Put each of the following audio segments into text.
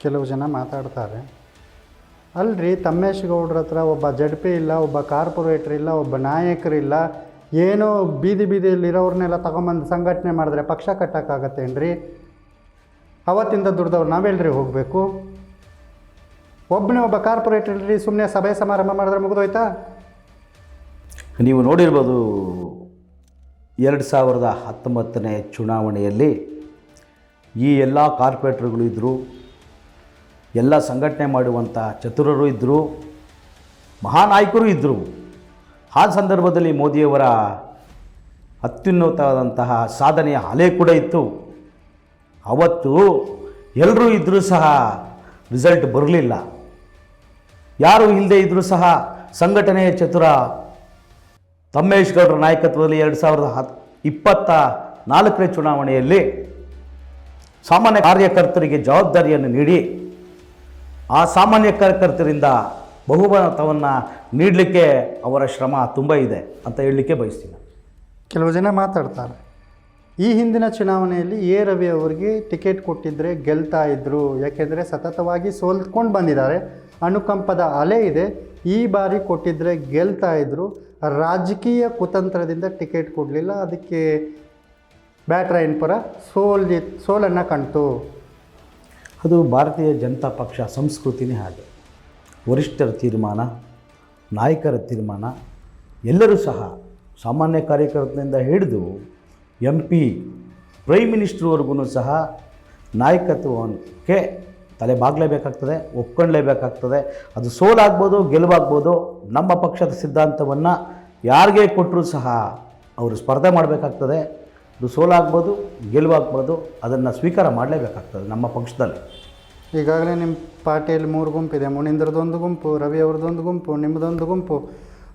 ಕೆಲವು ಜನ ಮಾತಾಡ್ತಾರೆ, ಅಲ್ರಿ ತಮ್ಮೇಶ್ ಗೌಡ್ರ ಹತ್ರ ಒಬ್ಬ ಜಡ್ಪಿ ಇಲ್ಲ, ಒಬ್ಬ ಕಾರ್ಪೊರೇಟ್ರ್ ಇಲ್ಲ, ಒಬ್ಬ ನಾಯಕರಿಲ್ಲ, ಏನೋ ಬೀದಿಯಲ್ಲಿರೋರ್ನೆಲ್ಲ ತಗೊಂಬಂದು ಸಂಘಟನೆ ಮಾಡಿದ್ರೆ ಪಕ್ಷ ಕಟ್ಟೋಕ್ಕಾಗತ್ತೇನ್ರಿ? ಅವತ್ತಿಂದ ದುಡ್ದವ್ರು ನಾವೆಲ್ರಿ ಹೋಗಬೇಕು? ಒಬ್ಬನೇ ಒಬ್ಬ ಕಾರ್ಪೊರೇಟ್ರ್ ಇಲ್ರಿ, ಸುಮ್ಮನೆ ಸಭೆ ಸಮಾರಂಭ ಮಾಡಿದ್ರೆ ಮುಗಿದೋಯ್ತಾ? ನೀವು ನೋಡಿರ್ಬೋದು 2019ನೇ ಚುನಾವಣೆಯಲ್ಲಿ ಈ ಎಲ್ಲ ಕಾರ್ಪೊರೇಟ್ರುಗಳು ಇದ್ದರು, ಎಲ್ಲ ಸಂಘಟನೆ ಮಾಡುವಂಥ ಚತುರರು ಇದ್ದರು, ಮಹಾನಾಯಕರು ಇದ್ದರು. ಆ ಸಂದರ್ಭದಲ್ಲಿ ಮೋದಿಯವರ ಅತ್ಯುನ್ನತವಾದಂತಹ ಸಾಧನೆಯ ಅಲೆ ಕೂಡ ಇತ್ತು. ಅವತ್ತು ಎಲ್ಲರೂ ಇದ್ದರೂ ಸಹ ರಿಸಲ್ಟ್ ಬರಲಿಲ್ಲ. ಯಾರು ಇಲ್ಲದೆ ಇದ್ದರೂ ಸಹ ಸಂಘಟನೆಯ ಚತುರ ತಮ್ಮೇಶ್ ಗೌಡ್ರ ನಾಯಕತ್ವದಲ್ಲಿ 2024ನೇ ಚುನಾವಣೆಯಲ್ಲಿ ಸಾಮಾನ್ಯ ಕಾರ್ಯಕರ್ತರಿಗೆ ಜವಾಬ್ದಾರಿಯನ್ನು ನೀಡಿ ಆ ಸಾಮಾನ್ಯ ಕಾರ್ಯಕರ್ತರಿಂದ ಬಹುಮತವನ್ನು ನೀಡಲಿಕ್ಕೆ ಅವರ ಶ್ರಮ ತುಂಬ ಇದೆ ಅಂತ ಹೇಳಲಿಕ್ಕೆ ಬಯಸ್ತೀನಿ. ಕೆಲವು ಜನ ಮಾತಾಡ್ತಾರೆ, ಈ ಹಿಂದಿನ ಚುನಾವಣೆಯಲ್ಲಿ ಎ ರವಿ ಅವರಿಗೆ ಟಿಕೆಟ್ ಕೊಟ್ಟಿದ್ದರೆ ಗೆಲ್ತಾ ಇದ್ದರು, ಯಾಕೆಂದರೆ ಸತತವಾಗಿ ಸೋಲ್ಕೊಂಡು ಬಂದಿದ್ದಾರೆ, ಅನುಕಂಪದ ಅಲೆ ಇದೆ, ಈ ಬಾರಿ ಕೊಟ್ಟಿದ್ದರೆ ಗೆಲ್ತಾ ಇದ್ದರು, ರಾಜಕೀಯ ಕುತಂತ್ರದಿಂದ ಟಿಕೆಟ್ ಕೊಡಲಿಲ್ಲ, ಅದಕ್ಕೆ ಬ್ಯಾಟ್ರಾಯನ್ಪುರ ಸೋಲನ್ನು ಕಾಣ್ತು. ಅದು ಭಾರತೀಯ ಜನತಾ ಪಕ್ಷ ಸಂಸ್ಕೃತಿನೇ ಹಾಗೆ. ವರಿಷ್ಠರ ತೀರ್ಮಾನ, ನಾಯಕರ ತೀರ್ಮಾನ, ಎಲ್ಲರೂ ಸಹ ಸಾಮಾನ್ಯ ಕಾರ್ಯಕರ್ತನಿಂದ ಹಿಡಿದು MP, ಪ್ರೈಮ್ ಮಿನಿಸ್ಟ್ರ್ವರೆಗೂ ಸಹ ನಾಯಕತ್ವಕ್ಕೆ ತಲೆ ಬಾಗಲೇಬೇಕಾಗ್ತದೆ, ಒಪ್ಕೊಳ್ಳೇಬೇಕಾಗ್ತದೆ. ಅದು ಸೋಲಾಗ್ಬೋದು, ಗೆಲುವಾಗ್ಬೋದು. ನಮ್ಮ ಪಕ್ಷದ ಸಿದ್ಧಾಂತವನ್ನು ಯಾರಿಗೆ ಕೊಟ್ಟರೂ ಸಹ ಅವರು ಸ್ಪರ್ಧೆ ಮಾಡಬೇಕಾಗ್ತದೆ. ಅದು ಸೋಲಾಗ್ಬೋದು, ಗೆಲುವಾಗ್ಬೋದು, ಅದನ್ನು ಸ್ವೀಕಾರ ಮಾಡಲೇಬೇಕಾಗ್ತದೆ ನಮ್ಮ ಪಕ್ಷದಲ್ಲಿ. ಈಗಾಗಲೇ ನಿಮ್ಮ ಪಾರ್ಟಿಯಲ್ಲಿ 3 ಗುಂಪಿದೆ. ಮುನೀಂದ್ರದೊಂದು ಗುಂಪು, ರವಿ ಅವ್ರದ್ದೊಂದು ಗುಂಪು, ನಿಮ್ಮದೊಂದು ಗುಂಪು.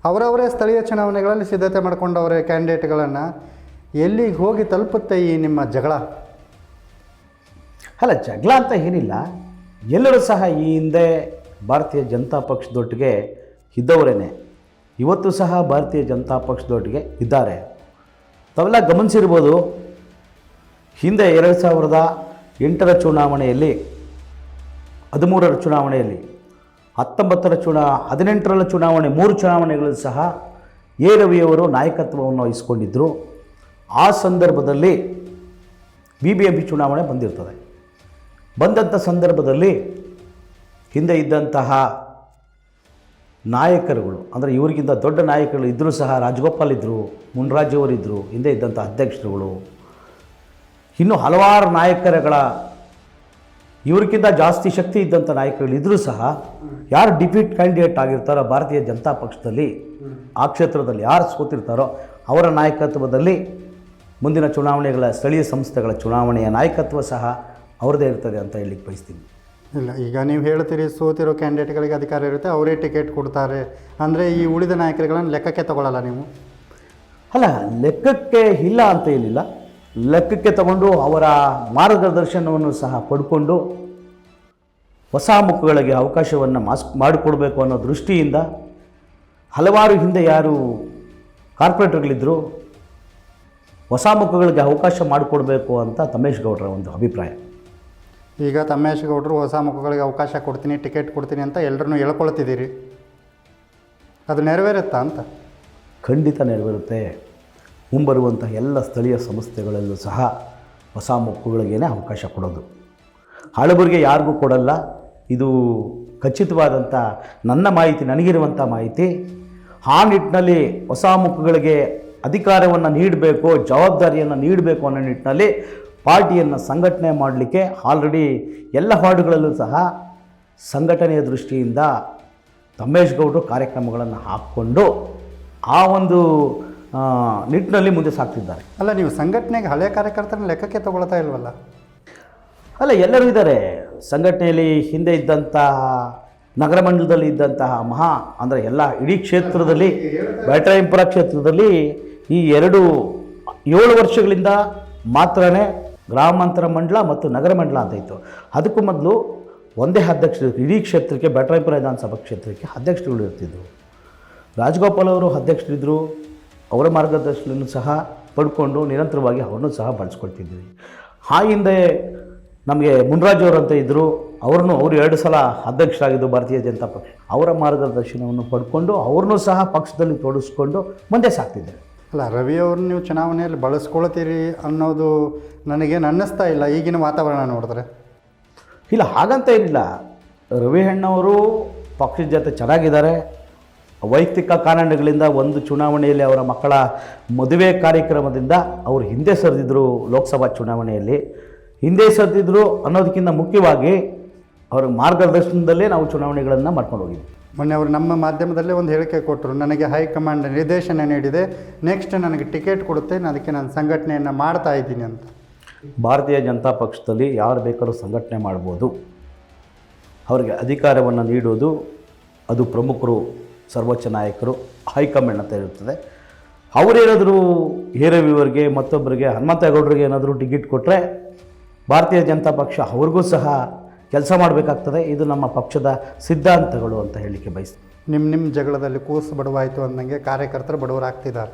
ಅವರವರೇ ಸ್ಥಳೀಯ ಚುನಾವಣೆಗಳಲ್ಲಿ ಸಿದ್ಧತೆ ಮಾಡ್ಕೊಂಡವರೇ ಕ್ಯಾಂಡಿಡೇಟ್ಗಳನ್ನು. ಎಲ್ಲಿಗೆ ಹೋಗಿ ತಲುಪುತ್ತೆ ಈ ನಿಮ್ಮ ಜಗಳ? ಅಲ್ಲ, ಜಗಳ ಅಂತ ಏನಿಲ್ಲ. ಎಲ್ಲರೂ ಸಹ ಈ ಹಿಂದೆ ಭಾರತೀಯ ಜನತಾ ಪಕ್ಷದೊಟ್ಟಿಗೆ ಇದ್ದವರೇನೆ, ಇವತ್ತು ಸಹ ಭಾರತೀಯ ಜನತಾ ಪಕ್ಷದೊಟ್ಟಿಗೆ ಇದ್ದಾರೆ. ತಾವೆಲ್ಲ ಗಮನಿಸಿರ್ಬೋದು, ಹಿಂದೆ 2008ರ ಚುನಾವಣೆಯಲ್ಲಿ, 13ರ ಚುನಾವಣೆಯಲ್ಲಿ, 18ರ ಚುನಾವಣೆ 3 ಚುನಾವಣೆಗಳು ಸಹ ಎ ರವಿಯವರು ನಾಯಕತ್ವವನ್ನು ವಹಿಸ್ಕೊಂಡಿದ್ದರು. ಆ ಸಂದರ್ಭದಲ್ಲಿ BBMP ಚುನಾವಣೆ ಬಂದಿರ್ತದೆ. ಬಂದಂಥ ಸಂದರ್ಭದಲ್ಲಿ ಹಿಂದೆ ಇದ್ದಂತಹ ನಾಯಕರುಗಳು, ಅಂದರೆ ಇವರಿಗಿಂತ ದೊಡ್ಡ ನಾಯಕರು ಇದ್ದರೂ ಸಹ ರಾಜಗೋಪಾಲ್ ಇದ್ದರು, ಮುನ್ರಾಜ್ ಅವರಿದ್ದರು, ಹಿಂದೆ ಇದ್ದಂಥ ಅಧ್ಯಕ್ಷರುಗಳು, ಇನ್ನೂ ಹಲವಾರು ನಾಯಕರುಗಳ ಇವ್ರಿಗಿಂತ ಜಾಸ್ತಿ ಶಕ್ತಿ ಇದ್ದಂಥ ನಾಯಕರುಗಳು ಇದ್ದರೂ ಸಹ ಯಾರು ಡಿಫೀಟ್ ಕ್ಯಾಂಡಿಡೇಟ್ ಆಗಿರ್ತಾರೋ ಭಾರತೀಯ ಜನತಾ ಪಕ್ಷದಲ್ಲಿ, ಆ ಕ್ಷೇತ್ರದಲ್ಲಿ ಯಾರು ಸೋತಿರ್ತಾರೋ ಅವರ ನಾಯಕತ್ವದಲ್ಲಿ ಮುಂದಿನ ಚುನಾವಣೆಗಳ ಸ್ಥಳೀಯ ಸಂಸ್ಥೆಗಳ ಚುನಾವಣೆಯ ನಾಯಕತ್ವ ಸಹ ಅವ್ರದ್ದೇ ಇರ್ತದೆ ಅಂತ ಹೇಳಲಿಕ್ಕೆ ಬಯಸ್ತೀನಿ. ಇಲ್ಲ, ಈಗ ನೀವು ಹೇಳ್ತೀರಿ ಸೋತಿರೋ ಕ್ಯಾಂಡಿಡೇಟ್ಗಳಿಗೆ ಅಧಿಕಾರ ಇರುತ್ತೆ, ಅವರೇ ಟಿಕೆಟ್ ಕೊಡ್ತಾರೆ ಅಂದರೆ ಈ ಉಳಿದ ನಾಯಕರುಗಳನ್ನು ಲೆಕ್ಕಕ್ಕೆ ತಗೊಳ್ಳಲ್ಲ ನೀವು? ಅಲ್ಲ, ಲೆಕ್ಕಕ್ಕೆ ಇಲ್ಲ ಅಂತ ಏನಿಲ್ಲ. ಲೆಕ್ಕಕ್ಕೆ ತಗೊಂಡು ಅವರ ಮಾರ್ಗದರ್ಶನವನ್ನು ಸಹ ಪಡ್ಕೊಂಡು ಹೊಸ ಮುಖಗಳಿಗೆ ಅವಕಾಶವನ್ನು ಮಾಡಿಕೊಡ್ಬೇಕು ಅನ್ನೋ ದೃಷ್ಟಿಯಿಂದ ಹಲವಾರು ಹಿಂದೆ ಯಾರು ಕಾರ್ಪೊರೇಟರ್ಗಳಿದ್ದರು, ಹೊಸ ಮುಖಗಳಿಗೆ ಅವಕಾಶ ಮಾಡಿಕೊಡ್ಬೇಕು ಅಂತ ತಮ್ಮೇಶ್ ಗೌಡ್ರ ಒಂದು ಅಭಿಪ್ರಾಯ. ಈಗ ತಮ್ಮೇಶ್ ಗೌಡರು ಹೊಸ ಮುಖಗಳಿಗೆ ಅವಕಾಶ ಕೊಡ್ತೀನಿ, ಟಿಕೆಟ್ ಕೊಡ್ತೀನಿ ಅಂತ ಎಲ್ಲರನ್ನೂ ಹೇಳ್ಕೊಳ್ತಿದ್ದೀರಿ, ಅದು ನೆರವೇರುತ್ತಾ ಅಂತ? ಖಂಡಿತ ನೆರವೇರುತ್ತೆ. ಮುಂಬರುವಂಥ ಎಲ್ಲ ಸ್ಥಳೀಯ ಸಂಸ್ಥೆಗಳಲ್ಲೂ ಸಹ ಹೊಸ ಮುಖಗಳಿಗೇ ಅವಕಾಶ ಕೊಡೋದು. ಹಳಬರಿಗೆ ಯಾರಿಗೂ ಕೊಡಲ್ಲ. ಇದು ಖಚಿತವಾದಂಥ ನನ್ನ ಮಾಹಿತಿ, ನನಗಿರುವಂಥ ಮಾಹಿತಿ. ಆ ನಿಟ್ಟಿನಲ್ಲಿ ಹೊಸ ಮುಖಗಳಿಗೆ ಅಧಿಕಾರವನ್ನು ನೀಡಬೇಕು, ಜವಾಬ್ದಾರಿಯನ್ನು ನೀಡಬೇಕು ಅನ್ನೋ ನಿಟ್ಟಿನಲ್ಲಿ ಪಾರ್ಟಿಯನ್ನು ಸಂಘಟನೆ ಮಾಡಲಿಕ್ಕೆ ಆಲ್ರೆಡಿ ಎಲ್ಲ ವಾರ್ಡ್ಗಳಲ್ಲೂ ಸಹ ಸಂಘಟನೆಯ ದೃಷ್ಟಿಯಿಂದ ತಮ್ಮೇಶ್ ಗೌಡರು ಕಾರ್ಯಕ್ರಮಗಳನ್ನು ಹಾಕ್ಕೊಂಡು ಆ ಒಂದು ನಿಟ್ಟಿನಲ್ಲಿ ಮುಂದೆ ಸಾಗ್ತಿದ್ದಾರೆ. ಅಲ್ಲ, ನೀವು ಸಂಘಟನೆಗೆ ಹಳೆಯ ಕಾರ್ಯಕರ್ತರನ್ನ ಲೆಕ್ಕಕ್ಕೆ ತಗೊಳ್ತಾ ಇಲ್ವಲ್ಲ? ಅಲ್ಲ, ಎಲ್ಲರೂ ಇದ್ದಾರೆ ಸಂಘಟನೆಯಲ್ಲಿ. ಹಿಂದೆ ಇದ್ದಂತಹ ನಗರ ಮಂಡಲದಲ್ಲಿ ಇದ್ದಂತಹ ಅಂದರೆ ಎಲ್ಲ ಇಡೀ ಕ್ಷೇತ್ರದಲ್ಲಿ, ಬ್ಯಾಟರಾಯನಪುರ ಕ್ಷೇತ್ರದಲ್ಲಿ ಈ 7 ವರ್ಷಗಳಿಂದ ಮಾತ್ರನೇ ಗ್ರಾಮಾಂತರ ಮಂಡಲ ಮತ್ತು ನಗರ ಮಂಡಲ ಅಂತ ಇತ್ತು. ಅದಕ್ಕೂ ಮೊದಲು ಒಂದೇ ಅಧ್ಯಕ್ಷರು ಇಡೀ ಕ್ಷೇತ್ರಕ್ಕೆ, ಬ್ಯಾಟರಾಯನಪುರ ವಿಧಾನಸಭಾ ಕ್ಷೇತ್ರಕ್ಕೆ ಅಧ್ಯಕ್ಷರುಗಳು ಇರ್ತಿದ್ದರು. ರಾಜಗೋಪಾಲ್ ಅವರು ಅಧ್ಯಕ್ಷರಿದ್ದರು. ಅವರ ಮಾರ್ಗದರ್ಶನವನ್ನು ಸಹ ಪಡ್ಕೊಂಡು ನಿರಂತರವಾಗಿ ಅವ್ರನ್ನೂ ಸಹ ಬಳಸ್ಕೊಳ್ತಿದ್ವಿ. ಆ ಹಿಂದೆ ನಮಗೆ ಮುನ್ರಾಜ್ ಅವರು ಅಂತ ಇದ್ದರು, ಅವರು 2 ಸಲ ಅಧ್ಯಕ್ಷರಾಗಿದ್ದು ಭಾರತೀಯ ಜನತಾ ಪಕ್ಷ, ಅವರ ಮಾರ್ಗದರ್ಶನವನ್ನು ಪಡ್ಕೊಂಡು ಅವ್ರನ್ನೂ ಸಹ ಪಕ್ಷದಲ್ಲಿ ತೊಡಗಿಸ್ಕೊಂಡು ಮುಂದೆ ಸಾಗ್ತಿದ್ದಾರೆ. ಅಲ್ಲ, ರವಿ ಅವ್ರನ್ನ ನೀವು ಚುನಾವಣೆಯಲ್ಲಿ ಬಳಸ್ಕೊಳ್ತೀರಿ ಅನ್ನೋದು ನನಗೇನು ಅನ್ನಿಸ್ತಾ ಇಲ್ಲ ಈಗಿನ ವಾತಾವರಣ ನೋಡಿದ್ರೆ. ಇಲ್ಲ, ಹಾಗಂತ ಏನಿಲ್ಲ. ರವಿ ಅಣ್ಣವರು ಪಕ್ಷದ ಜೊತೆ ಚೆನ್ನಾಗಿದ್ದಾರೆ. ವೈಯಕ್ತಿಕ ಕಾರಣಗಳಿಂದ ಒಂದು ಚುನಾವಣೆಯಲ್ಲಿ ಅವರ ಮಕ್ಕಳ ಮದುವೆ ಕಾರ್ಯಕ್ರಮದಿಂದ ಅವರು ಹಿಂದೆ ಸರಿದಿದ್ದರು. ಲೋಕಸಭಾ ಚುನಾವಣೆಯಲ್ಲಿ ಹಿಂದೆ ಸರಿದಿದ್ರು ಅನ್ನೋದಕ್ಕಿಂತ ಮುಖ್ಯವಾಗಿ ಅವರ ಮಾರ್ಗದರ್ಶನದಲ್ಲೇ ನಾವು ಚುನಾವಣೆಗಳನ್ನು ಮಾಡ್ಕೊಂಡು ಹೋಗಿದ್ವಿ. ಮೊನ್ನೆ ಅವರು ನಮ್ಮ ಮಾಧ್ಯಮದಲ್ಲೇ ಒಂದು ಹೇಳಿಕೆ ಕೊಟ್ಟರು, ನನಗೆ ಹೈಕಮಾಂಡ್ ನಿರ್ದೇಶನ ನೀಡಿದೆ, ನೆಕ್ಸ್ಟ್ ನನಗೆ ಟಿಕೆಟ್ ಕೊಡುತ್ತೆ, ಅದಕ್ಕೆ ನಾನು ಸಂಘಟನೆಯನ್ನು ಮಾಡ್ತಾ ಇದ್ದೀನಿ ಅಂತ. ಭಾರತೀಯ ಜನತಾ ಪಕ್ಷದಲ್ಲಿ ಯಾರು ಬೇಕಾದ್ರೂ ಸಂಘಟನೆ ಮಾಡ್ಬೋದು. ಅವರಿಗೆ ಅಧಿಕಾರವನ್ನು ನೀಡೋದು ಅದು ಪ್ರಮುಖರು, ಸರ್ವೋಚ್ಚ ನಾಯಕರು, ಹೈಕಮಾಂಡ್ ಅಂತ ಇರುತ್ತದೆ. ಅವರೇನಾದರೂ ಹೇರವಿಯವರಿಗೆ ಮತ್ತೊಬ್ಬರಿಗೆ ಹನುಮಂತೇಗೌಡರಿಗೆ ಏನಾದರೂ ಟಿಕೆಟ್ ಕೊಟ್ಟರೆ ಭಾರತೀಯ ಜನತಾ ಪಕ್ಷ ಅವ್ರಿಗೂ ಸಹ ಕೆಲಸ ಮಾಡಬೇಕಾಗ್ತದೆ. ಇದು ನಮ್ಮ ಪಕ್ಷದ ಸಿದ್ಧಾಂತಗಳು ಅಂತ ಹೇಳಲಿಕ್ಕೆ ಬಯಸ್ತೀನಿ. ನಿಮ್ಮ ಜಗಳದಲ್ಲಿ ಕೂಸು ಬಡವಾಯಿತು ಅಂದಂಗೆ ಕಾರ್ಯಕರ್ತರು ಬಡವರಾಗ್ತಿದ್ದಾರೆ.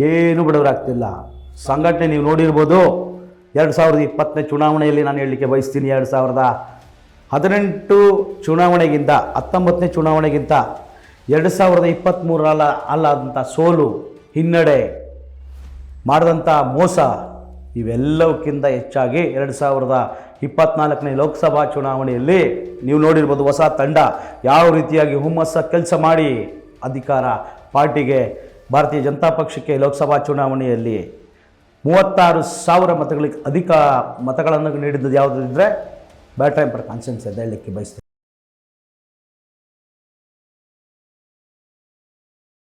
ಏನು ಬಡವರಾಗ್ತಿಲ್ಲ. ಸಂಘಟನೆ ನೀವು ನೋಡಿರ್ಬೋದು. 2020 ಚುನಾವಣೆಯಲ್ಲಿ ನಾನು ಹೇಳಲಿಕ್ಕೆ ಬಯಸ್ತೀನಿ, 2018 ಚುನಾವಣೆಗಿಂತ 19ನೇ ಚುನಾವಣೆಗಿಂತ 2023 ಅಲ್ಲಾದಂಥ ಸೋಲು, ಹಿನ್ನಡೆ, ಮಾಡಿದಂಥ ಮೋಸ ಇವೆಲ್ಲಕ್ಕಿಂತ ಹೆಚ್ಚಾಗಿ 2024ನೇ ಲೋಕಸಭಾ ಚುನಾವಣೆಯಲ್ಲಿ ನೀವು ನೋಡಿರ್ಬೋದು ಹೊಸ ತಂಡ ಯಾವ ರೀತಿಯಾಗಿ ಹುಮ್ಮಸ್ಸ ಕೆಲಸ ಮಾಡಿ ಅಧಿಕಾರ ಪಾರ್ಟಿಗೆ ಭಾರತೀಯ ಜನತಾ ಪಕ್ಷಕ್ಕೆ ಲೋಕಸಭಾ ಚುನಾವಣೆಯಲ್ಲಿ 36,000 ಮತಗಳಿಗೆ ಅಧಿಕ ಮತಗಳನ್ನು ನೀಡಿದ್ದು ಯಾವುದಿದ್ರೆ ಬ್ಯಾಟರಾಯನಪುರ ಕಾನ್ಸ್ಟಿಟ್ಯೂನ್ಸಿ ಅಂತ ಹೇಳಲಿಕ್ಕೆ ಬಯಸ್ತೀನಿ.